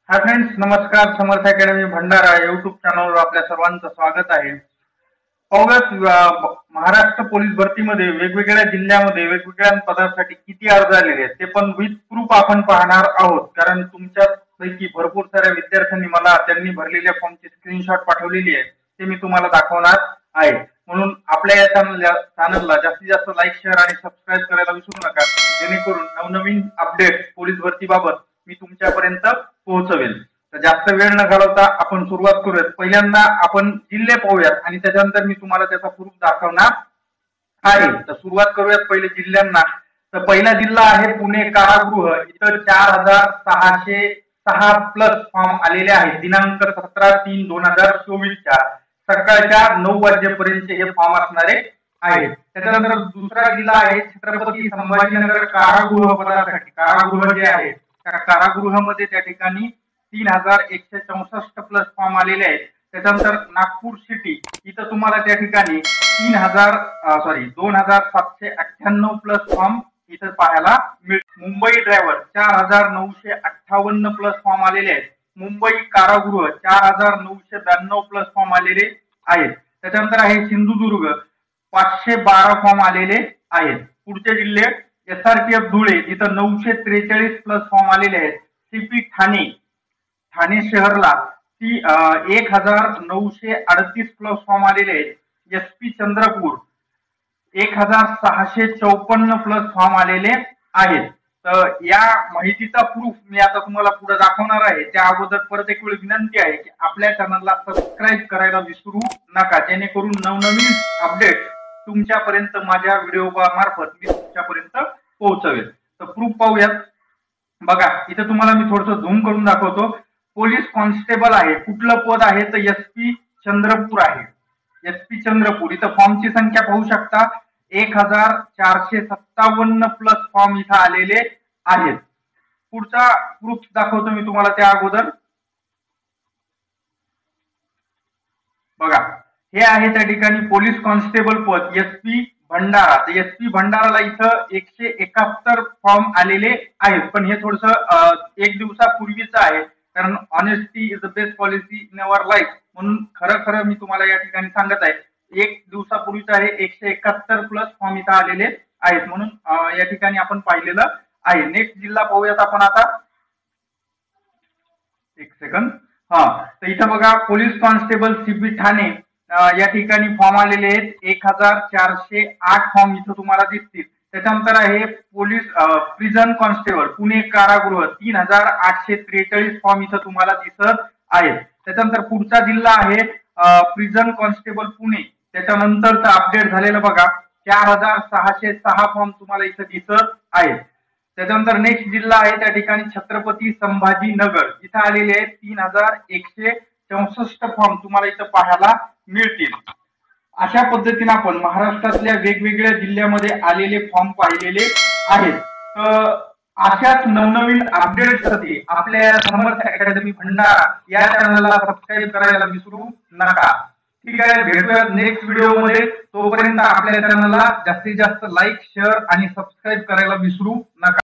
Hi friends, नमस्कार. समर्थ academy Bhandara YouTube चॅनलवर आपल्या सर्वांचं स्वागत आहे. पाहूयात महाराष्ट्र पोलीस भरतीमध्ये वेगवेगळ्या जिल्ह्यामध्ये वेगवेगळ्या पदासाठी किती अर्ज आलेले आहेत ते पण विथ प्रूफ आपण पाहणार आहोत. कारण तुमच्यापैकी भरपूर साऱ्या विद्यार्थ्यांनी मला त्यांनी भरलेल्या फॉर्मची स्क्रीनशॉट पाठवलेली आहे, ते मी तुम्हाला दाखवणार आहे. म्हणून आपल्या या चॅनलला जास्तीत जास्त लाईक, शेअर आणि सबस्क्राईब करायला विसरू नका, जेणेकरून नवनवीन अपडेट पोलीस भरतीबाबत मी तुमच्यापर्यंत पोहोचवेल. तर जास्त वेळ न घालवता आपण सुरुवात करूयात. पहिल्यांदा आपण जिल्हे पाहूयात आणि त्याच्यानंतर मी तुम्हाला त्याचा प्रूफ दाखवणार आहे. तर सुरुवात करूयात पहिले जिल्ह्यांना. तर पहिला जिल्हा आहे पुणे कारागृह. इथं 4606 प्लस फॉर्म आलेले आहेत. दिनांक 17/3/2024 सकाळच्या 9 वाजेपर्यंत हे फॉर्म असणारे आहेत. त्याच्यानंतर दुसरा जिल्हा आहे छत्रपती संभाजीनगर कारागृह पदासाठी. कारागृह जे आहे त्या कारागृहामध्ये त्या ठिकाणी 3164 प्लस फॉर्म आलेले आहेत. त्याच्यानंतर नागपूर सिटी इथं तुम्हाला त्या ठिकाणी 2798 प्लस फॉर्म इथं पाहायला मिळतील. मुंबई ड्रायव्हर 4958 प्लस फॉर्म आलेले आहेत. मुंबई कारागृह 4992 प्लस फॉर्म आलेले आहेत. त्याच्यानंतर आहे सिंधुदुर्ग 512 फॉर्म आलेले आहेत. पुढचे जिल्हे SRPF धुळे इथं 943 प्लस फॉर्म आलेले आहेत. CP ठाणे शहरला 1938 प्लस फॉर्म आलेले आहेत. SP चंद्रपूर 1654 प्लस फॉर्म आलेले आहेत. तर या माहितीचा प्रूफ मी आता तुम्हाला पुढे दाखवणार आहे. त्या अगोदर परत एक वेळ विनंती आहे की आपल्या चॅनलला सबस्क्राईब करायला विसरू नका, जेणेकरून नवनवीन अपडेट तुमच्यापर्यंत माझ्या व्हिडिओ मार्फत मी तुमच्यापर्यंत पोहोचवेल. तर प्रूफ पाहूयात. बघा, इथे तुम्हाला मी थोडंसं झूम करून दाखवतो. पोलीस कॉन्स्टेबल आहे. कुठलं पद आहे तर SP चंद्रपूर आहे. SP चंद्रपूर इथं फॉर्मची संख्या पाहू शकता 1457 प्लस फॉर्म इथं आलेले आहेत. पुढचा प्रूफ दाखवतो मी तुम्हाला त्या अगोदर. बघा, हे आहे त्या ठिकाणी पोलीस कॉन्स्टेबल पद SP भंडारा. तर SP भंडाराला इथं 171 फॉर्म आलेले आहेत. पण हे थोडस एक दिवसापूर्वीच आहे, कारण honesty is the best policy in our life. म्हणून खरं मी तुम्हाला या ठिकाणी सांगत आहे, एक दिवसापूर्वीच आहे 171 प्लस फॉर्म इथं आलेले आहेत. म्हणून या ठिकाणी आपण पाहिलेलं आहे. नेक्स्ट जिल्हा पाहूयात आपण आता. एक सेकंड. तर इथं बघा, पोलीस कॉन्स्टेबल CP ठाणे या ठिकाणी फॉर्म आलेले आहेत. 1408 फॉर्म इथं तुम्हाला दिसतील. त्याच्यानंतर आहे पोलीस प्रिझन कॉन्स्टेबल पुणे कारागृह 3843 फॉर्म इथं तुम्हाला दिसत आहेत. त्याच्यानंतर पुढचा जिल्हा आहे प्रिझन कॉन्स्टेबल पुणे. त्याच्यानंतरचा अपडेट झालेलं बघा 4606 फॉर्म तुम्हाला इथं दिसत आहेत. त्याच्यानंतर नेक्स्ट जिल्हा आहे त्या ठिकाणी छत्रपती संभाजीनगर. इथं आलेले आहेत 3164 फॉर्म तुम्हाला इथं पाहायला मिळतील. अशा पद्धतीने आपण महाराष्ट्रातल्या वेगवेगळ्या जिल्ह्यामध्ये आलेले फॉर्म पाहिलेले आहेत. तर अशाच नवनवीन अपडेट्ससाठी आपल्या समर्थ अकॅडमी भंडारा या चॅनलला सबस्क्राईब करायला विसरू नका. ठीक आहे, भेटूया नेक्स्ट व्हिडिओमध्ये. तोपर्यंत आपल्या चॅनलला जास्तीत जास्त लाईक, शेअर आणि सबस्क्राईब करायला विसरू नका.